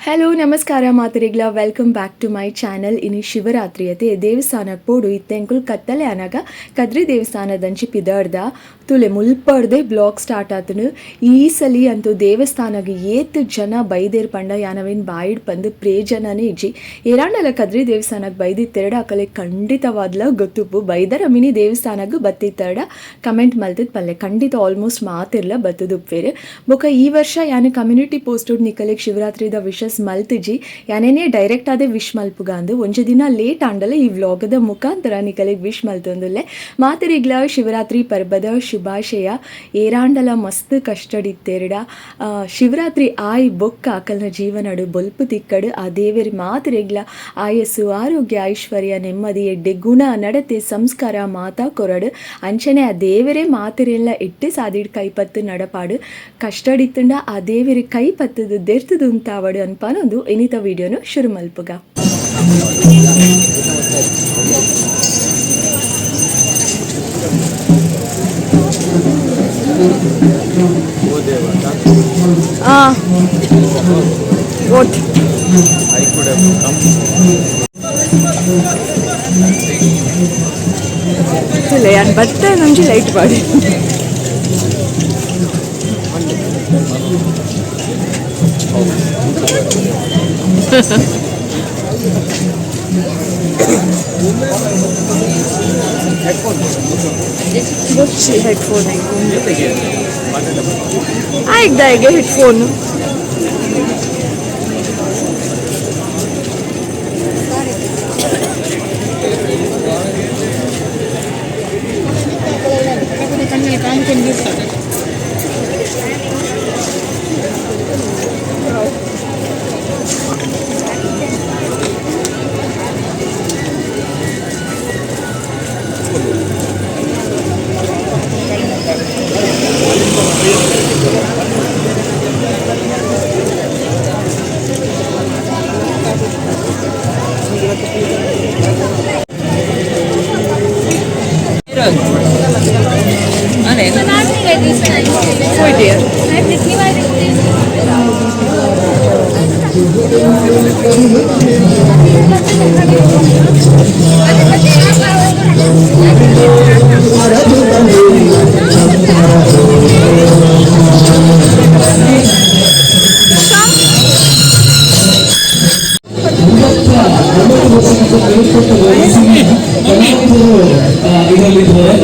Hello ನಮಸ್ಕಾರ ಮಾತರಿಗ್ಲ welcome back to my channel. ಇನ್ನು ಶಿವರಾತ್ರಿ ಅತೆ ದೇವಸ್ಥಾನಕ್ಕೆ ಪೋಡು ಇತ್ತೆಂಕುಲ್ ಕತ್ತಲೆ ಅನಾಗ ಕದ್ರಿ ದೇವಸ್ಥಾನದಂಚಿ ಪಿದಾಡ್ದ ತುಲೆ ಮುಲ್ಪಡ್ದೆ ಬ್ಲಾಗ್ ಸ್ಟಾರ್ಟ್ ಆತನು. ಈ ಸಲಿ ಅಂತೂ ದೇವಸ್ಥಾನಗೆ ಏತ್ ಜನ ಬೈದೇರ್ ಪಂಡ ಯಾನವೇನು ಬಾಯಿಡ್ ಬಂದು ಪ್ರೇಜನನೇ ಇಜ್ಜಿ ಏರಾಂಡಲ ಕದ್ರಿ ದೇವಸ್ಥಾನಕ್ಕೆ ಬೈದಿತ್ತೆರಡ ಅಕಲೆ ಖಂಡಿತವಾದ್ಲ ಗೊತ್ತುಪ್ಪು ಬೈದರ ಮಿನಿ ದೇವಸ್ಥಾನಕ್ಕೆ ಬತ್ತಿತ್ತೆರಡ ಕಮೆಂಟ್ ಮಲ್ತಿದ್ ಪಲ್ಲೆ ಖಂಡಿತ ಆಲ್ಮೋಸ್ಟ್ ಮಾತಿರ್ಲ ಬತ್ತದುಪ್ಪೇರು ಬೊಕ ಈ ವರ್ಷ ಯಾನು ಕಮ್ಯುನಿಟಿ ಪೋಸ್ಟುಡ್ ನಿಕಲೆಗ್ ಶಿವರಾತ್ರಿದ ವಿಷಸ್ ಮಲ್ತಿಜಿ ಯಾನೇನೇ ಡೈರೆಕ್ಟ್ ಆದೆ ವಿಶ್ ಮಲ್ಪುಗ ಅಂದು ಒಂಜ ದಿನ ಲೇಟ್ ಆಂಡಲ ಈ ವ್ಲಾಗದ ಮುಖಾಂತರ ನಿಕಲೆಗ್ ವಿಶ್ ಮಲ್ತೊಂದುಲ್ಲೆ ಮಾತಿರಿಗ್ಲ ಶಿವರಾತ್ರಿ ಪರ್ಬದ ಶುಭಾಶಯ. ಏರಾಂಡಲ ಮಸ್ತ್ ಕಷ್ಟಡಿತ್ತೆರಡ ಶಿವರಾತ್ರಿ ಆಯ್ ಬೊಕ್ಕ ಅಕಲ್ನ ಜೀವನಡು ಬೊಲ್ಪು ತಿಕ್ಕಡು ಆ ದೇವರಿ ಮಾತಿರಿಗ್ಲ ಆಯಸ್ಸು ಆರೋಗ್ಯ ಐಶ್ವರ್ಯ ನೆಮ್ಮದಿ ಎಡ್ಡೆ ಗುಣ ನಡತೆ ಸಂಸ್ಕಾರ ಮಾತಾ ಕೊರಡು ಅಂಚನೆ ಆ ದೇವರೇ ಮಾತಿರೆಲ್ಲ ಎಟ್ಟು ಸಾದಿಡ್ ಕೈಪತ್ತು ನಡಪಾಡು ಕಷ್ಟಡಿತ್ತುಂಡ ಆ ದೇವರಿ ಕೈಪತ್ತದು ದೆರ್ತದು ಉಂತಾವಡು ಅನ್ಪಾನೊಂದು ಎನಿತ ವಿಡಿಯೋನು ಶುರು ಮಲ್ಪುಗ. What? I could have come. Chile and batta nunji light body. ಗೊಚ್ಚಿ ಹೆಡ್ಫೋನ್ ಆಯ್ದಾಗೆ ಹೆಡ್ಫೋನು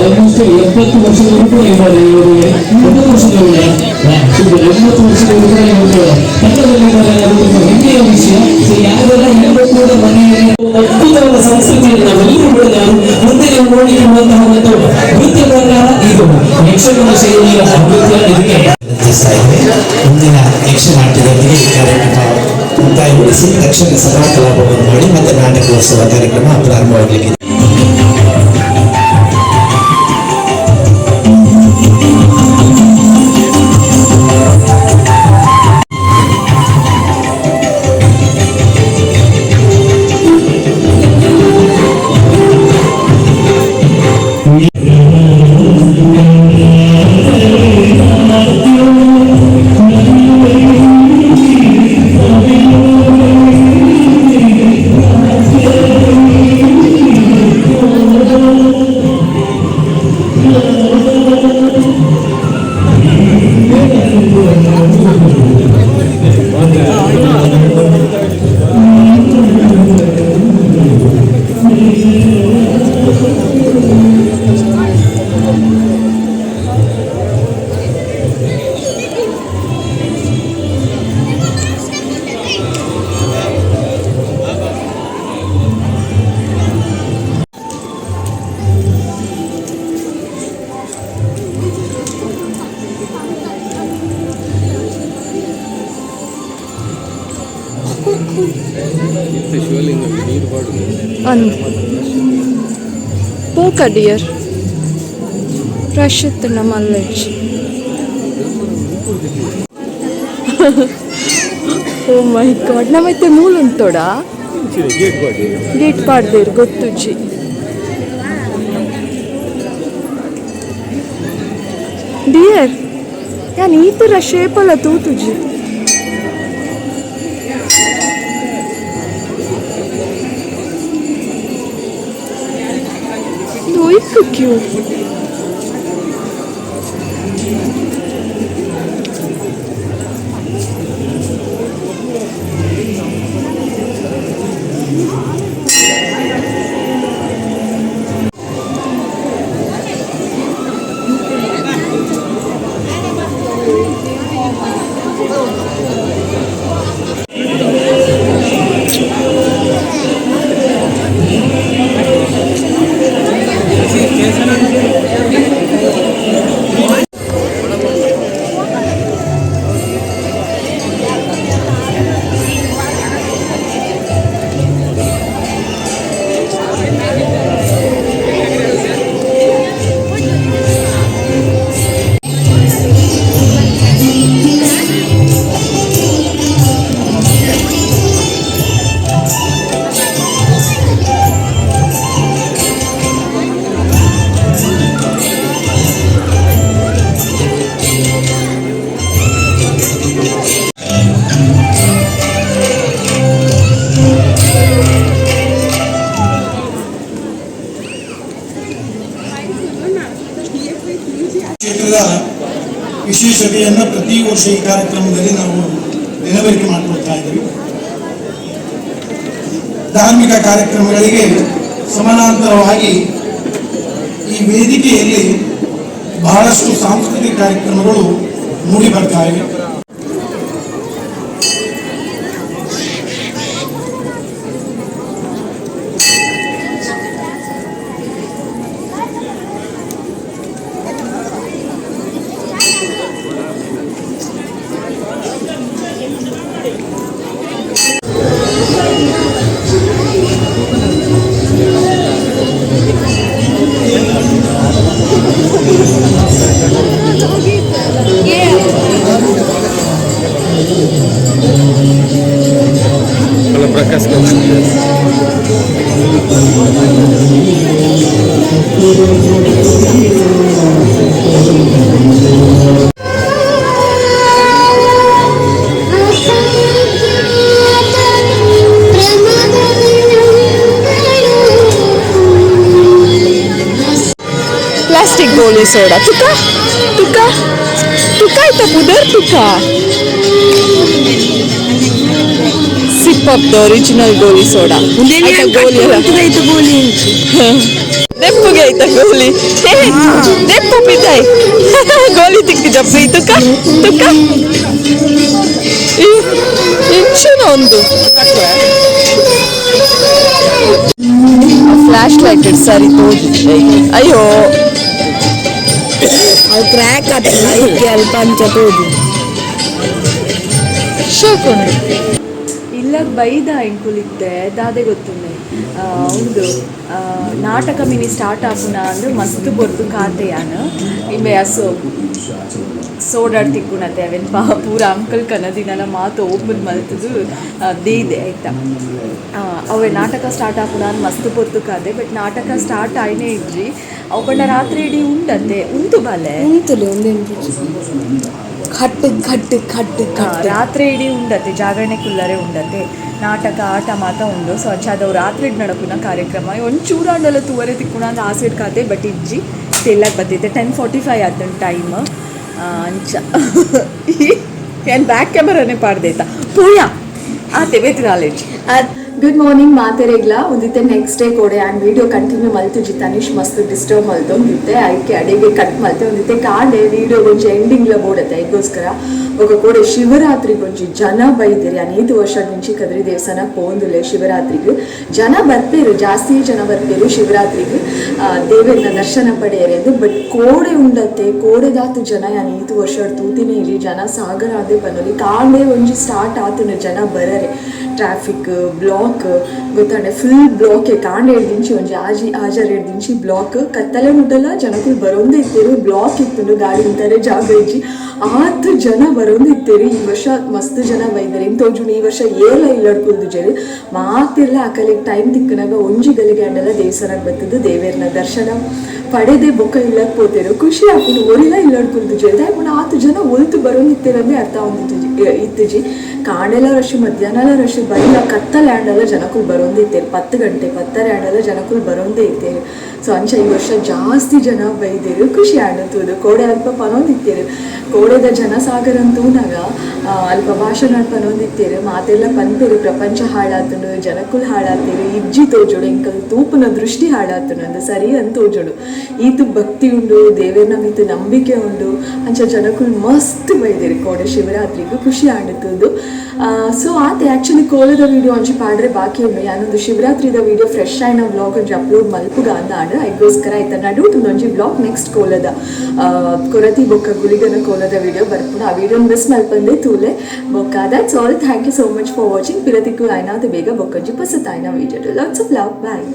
ಆಲ್ಮೋಸ್ಟ್ 70 ವರ್ಷದವರೆಗೂ ಕೂಡ ಇದ್ದಾರೆ. ಇವರಿಗೆ 1 ವರ್ಷದವರೆಗೆ 80 ವರ್ಷದವರೆಗೂ ಕೂಡ ಹೆಮ್ಮೆಯ ವಿಷಯ. ಯಾರೆಲ್ಲ ಹೆಣ್ಣು ಕೂಡ ಮನೆಯಲ್ಲಿ ಅದ್ಭುತವಾದ ಸಂಸ್ಕೃತಿಯನ್ನು ನಾವೆಲ್ಲರೂ ಕೂಡ ಮುಂದೆ ನೋಡಿರುವಂತಹ ಒಂದು ನೃತ್ಯ ಪ್ರಕಾರ ಇದು ಯಕ್ಷಗಾನ ಶೈಲಿಯ ನೃತ್ಯ. ಇದಕ್ಕೆ ಮುಂದಿನ ಯಕ್ಷನಾಟ್ಯದೊಂದಿಗೆ ಈ ಕಾರ್ಯಕ್ರಮ ಮುಕ್ತಾಯಗೊಳಿಸಿ ತಕ್ಷಣ ಸಭಾ ಕಲಾಪವನ್ನು ಮಾಡಿ ಮತ್ತೆ ನಾಟಕೋತ್ಸವ ಕಾರ್ಯಕ್ರಮ ಪ್ರಾರಂಭವಾಗಲಿದೆ. Poka dear. Rashid Namalaj. Oh my god. Namaite mool untoda? Gate padder gottuji. Dear. Yani ಈ ತರ ಶೇಪ್ ಅಲ್ಲ ತೂತುಜಿ. Thank you. ಕ್ಷೇತ್ರದ ವಿಶೇಷತೆಯನ್ನು ಪ್ರತಿ ವರ್ಷ ಈ ಕಾರ್ಯಕ್ರಮದಲ್ಲಿ ನಾವು ನೆನವರಿಕೆ ಮಾಡಿಕೊಳ್ತಾ ಇದ್ದೀವಿ. ಧಾರ್ಮಿಕ ಕಾರ್ಯಕ್ರಮಗಳಿಗೆ ಸಮಾನಾಂತರವಾಗಿ ಈ ವೇದಿಕೆಯಲ್ಲಿ ಬಹಳಷ್ಟು ಸಾಂಸ್ಕೃತಿಕ ಕಾರ್ಯಕ್ರಮಗಳು ಮೂಡಿ ಬರ್ತಾ ಇವೆ. प्रकाश प्लास्टिक गोली सोडा तुका तुका तुका इथं पुदर तुका सिप ऑफ द ओरिजिनल गोली सोडा गोली गोली ದೆಪ್ಪಗೆ ಆಯ್ತಾ ಗೋಲಿ ದೆಪ್ಪು ಬಿದ್ದಾಯ್ ಗೋಲಿ ತಿಕ್ಕಿ ಜಪ್ಪು ತುಕ ತುಕ ಇಂಚಿನ ಒಂದು ಫ್ಲಾಶ್ ಲೈಟ್ ಇಡ್ ಸರಿ ತೋಜು ಅಯ್ಯೋ ಅದು ಕ್ರ್ಯಾಕ್ ಆಗ್ತದೆ ಅದಕ್ಕೆ ಅಲ್ಪ ಅಂಚ ತೋಜು ಶೋಕೊಂಡು ಇಲ್ಲ ಬೈದ ಇಂಕುಲಿದ್ದೆ ದಾದೆ ಗೊತ್ತುಂಡೆ ಒಂದು ನಾಟಕ ಮಿನಿ ಸ್ಟಾರ್ಟ್ ಆಪುನ ಅಂದ್ರೆ ಮಸ್ತ್ ಬೊರ್ದು ಖಾತೆಯಾನು ಇಂಬೆ ಅಸೋ ಸೋಡಾಡ್ ತಿಕ್ಕುಣತೆ ಅವೆನ್ ಪೂರ ಅಂಕಲ್ ಕನದಿನಲ ಮಾತು ಓಪನ್ ಮಲ್ತದು ದೇದೆ ಆಯ್ತಾ ಅವೇ ನಾಟಕ ಸ್ಟಾರ್ಟ್ ಆಪುನ ಮಸ್ತ್ ಬೊರ್ದು ಖಾತೆ ಬಟ್ ನಾಟಕ ಸ್ಟಾರ್ಟ್ ಆಯ್ನೇ ಇದ್ರಿ ಅವಕೊಂಡ ರಾತ್ರಿ ಇಡೀ ಉಂಡತೆ ಉಂಟು ಬಲೆ ಉಂಟುಲು ಖಟ್ ಖಟ್ ಖಟ್ ಖಟ್ ರಾತ್ರಿ ಇಡೀ ಉಂಡತೆ ಜಾಗರಣೆ ಕುಲ್ಲರೆ ಉಂಡತೆ ನಾಟಕ ಆಟ ಮಾತ ಉಂಡು ಸೊ ಅಚ್ಚಾದವು ರಾತ್ರಿ ನಡಪುನ ಕಾರ್ಯಕ್ರಮ ಒಂಚೂರಾಂಡಲ ತೂವರೆ ತಿಕ್ಕುಣ ಅಂತ ಆಸೆಡ್ ಖಾತೆ ಬಟ್ ಇಜ್ಜಿ ತೆಲ್ಲಕ್ಕೆ ಬರ್ತೈತೆ 10:45 ಆತನ ಟೈಮ್ ಅಂಚ ಏನು ಬ್ಯಾಕ್ ಕ್ಯಾಮರಾನೇ ಪಾಡ್ದೈತಾ ಪೂಯ ಆತೆ ಬೇತಿ ನಾಲೆಡ್ಜ್ ಗುಡ್ ಮಾರ್ನಿಂಗ್ ಮಾತೆರೆಗ್ಲ ಒಂದಿತ್ತೆ ನೆಕ್ಸ್ಟ್ ಡೇ ಕೊಡೆ ಆ್ಯಂಡ್ ವಿಡಿಯೋ ಕಂಟಿನ್ಯೂ ಮಲ್ತುಜಿ ತನಿಷ್ ಮಸ್ತ್ ಡಿಸ್ಟರ್ಬ್ ಮಲ್ತೊಂದಿತ್ತೆ ಅದಕ್ಕೆ ಅಡಿಗೆ ಕಟ್ ಮಲ್ತೆ ಒಂದಿತ್ತೆ ಕಾಂಡೆ ವಿಡಿಯೋ ಕೊಂಚ ಎಂಡಿಂಗ್ಲ ಬೋಡತ್ತೆ ಅದಕ್ಕೋಸ್ಕರ ఒక కోడే శివరాత్రి గురించి జన బయలుదేరి అనేక వర్షాల నుంచి కదిరి దేవస్థాన పోందులే శివరాత్రికి జನ ಬರ್ಪೇರು ಜಾಸ್ತಿ ಜನ ಬರ್ಪೇರು ಶಿವರಾತ್ರಿಗೆ ದೇವರನ್ನ ದರ್ಶನ ಪಡೆಯರೆಂದು ಬಟ್ ಕೋಡೆ ಉಂಡತ್ತೆ ಕೋಡೆದಾತು ಜನ ಅನೇಕ ವರ್ಷ ತೂತಿನೇ ಇಲ್ಲಿ ಜನ ಸಾಗರ ಆದೇ ಬನ್ನೋಲಿ ಕಾಂಡೆ ಒಂಜಿ ಸ್ಟಾರ್ಟ್ ಆತನ ಜನ ಬರರೆ ಟ್ರಾಫಿಕ್ ಬ್ಲಾಕ್ ಗೊತ್ತಾಂಡೆ ಫುಲ್ ಬ್ಲಾಕ್ ಕಾಂಡೆ ಹಿಡ್ದಿಂಚಿ ಒಂಜಿ ಆಜಾರ್ ಹಿಡ್ದಿಂಚಿ ಬ್ಲಾಕ್ ಕತ್ತಲೆ ಮುಟ್ಟಲ್ಲ ಜನಗಳು ಬರೋಂದೇ ಇತ್ತೇರು ಬ್ಲಾಕ್ ಇತ್ತು ಗಾಡಿ ಇಂತಾರೆ ಜಾಗ ಇಜ್ಜಿ ಆತು ಜನ ಬರೋದು ಇತ್ತೇರಿ ಈ ವರ್ಷ ಮಸ್ತ್ ಜನ ಬೈದಾರೆ ಇಂತೋಜುನು ಈ ವರ್ಷ ಏಲ ಇಲ್ಲಡ್ಕೊಳ್ದು ಜೇರಿ ಮಾತಿರ್ಲ ಆಕಲಿಗೆ ಟೈಮ್ ತಿಕ್ಕನಾಗ ಒಂಜಿ ಗಲಿಗೆ ಅಂಡಲ ದೇವಸ್ಥಾನಕ್ಕೆ ಬರ್ತದ್ದು ದೇವೇರ್ನ ದರ್ಶನ ಪಡೆದೇ ಬೊಕ್ಕ ಇಲ್ಲಕ್ಕೆ ಪೋತೇರು ಖುಷಿ ಹಾಕೊಂಡು ಒರಿಲ ಇಲ್ಲಡ್ಕೊಳ್ದು ಜೇರಿ ಆಯ್ಕೊಂಡು ಆತು ಜನ ಒಲ್ತು ಬರೋದು ಇತ್ತೇರಂದ್ರೆ ಅರ್ಥ ಒಂದಿತ್ತು ಇತ್ತುಜಿ ಕಾಣೆಲ್ಲ ರಶ್ ಮಧ್ಯಾಹ್ನ ರಶ್ ಬೈಲ ಕತ್ತಲೆ ಆಂಡಲ ಆಂಡಲ ಜನಕ್ಕೂ ಬರೋಂದಿತ್ತೇರು 10 ಗಂಟೆ 10:30 ಆಂಡಲ ಜನಕ್ಕೂ ಬರೋಂದೇ ಇತ್ತೇರು. ಸೊ ಅಂಚ ಈ ವರ್ಷ ಜಾಸ್ತಿ ಜನ ಬೈದೇರು, ಖುಷಿ ಆಡತ್ತುದು. ಕೋಡೆ ಅಲ್ಪ ಪನೊಂದಿತ್ತೇರು, ಕೋಡೆದ ಜನಸಾಗರ ಅಂತೂನಾಗ ಅಲ್ಪ ಭಾಷಣ ಪನೊಂದಿತ್ತೇರು. ಮಾತೆಲ್ಲ ಪನ್ಪೇರು ಪ್ರಪಂಚ ಹಾಳಾತುಂಡು, ಜನಕ್ಕುಲ್ ಹಾಳಾತೇರು, ಇಜ್ಜಿ ತೋಜುಡು ಎಂಕಲ್ ತೂಪುನ ದೃಷ್ಟಿ ಹಾಳಾತುಂಡು ಅಂದು ಸರಿ ಅಂತ ತೋಜುಡು. ಈತು ಭಕ್ತಿ ಉಂಡು, ದೇವೇರ್ನ ಮಿತ್ತು ನಂಬಿಕೆ ಉಂಡು ಅಂಚ ಜನಕ್ಕುಲ್ ಮಸ್ತ್ ಬೈದೇರು. ಕೋಡೆ ಶಿವರಾತ್ರಿಗೂ ಖುಷಿ ಆಡತ್ತುದು. ಸೊ ಆತೆ ಆ್ಯಕ್ಚುಲಿ ಕೋಲದ ವಿಡಿಯೋ ಒಂಚಿ ಪಾಡ್ರೆ ಬಾಕಿ ಉಂಡು. ಯಾನೊಂದು ಶಿವರಾತ್ರಿದ ವಿಡಿಯೋ ಫ್ರೆಶ್ ಆಯ್ನ ವ್ಲಾಗ್ ಒಂಜಿ ಅಪ್ಲೋಡ್ ಮಲ್ಪುಗ ಅಂದ ಆಡ ಐಗೋಸ್ಕರ ಆಯ್ತು ನಡುಟು ಒಂಜಿ ಬ್ಲಾಗ್ ನೆಕ್ಸ್ಟ್ ಕೋಲದ ಕೊರತಿ ಬೊಕ್ಕ ಗುಳಿಗನ ಕೋಲದ ವಿಡಿಯೋ ಬರ್ಪುಂಡು. ಆ ವಿಡಿಯೋ ಮಿಸ್ ಮಲ್ಪಂದೆ ತೂಲೆ ಬೊಕ್ಕ. That's all. Thank you so much for watching. ಪಿರತಿಕ್ಕು ಆಯ್ನಾದ ಬೇಗ ಬೊಕ್ಕಂಜಿ ಪಸತ್ ಆಯ್ನ video. Lots of love. Bye.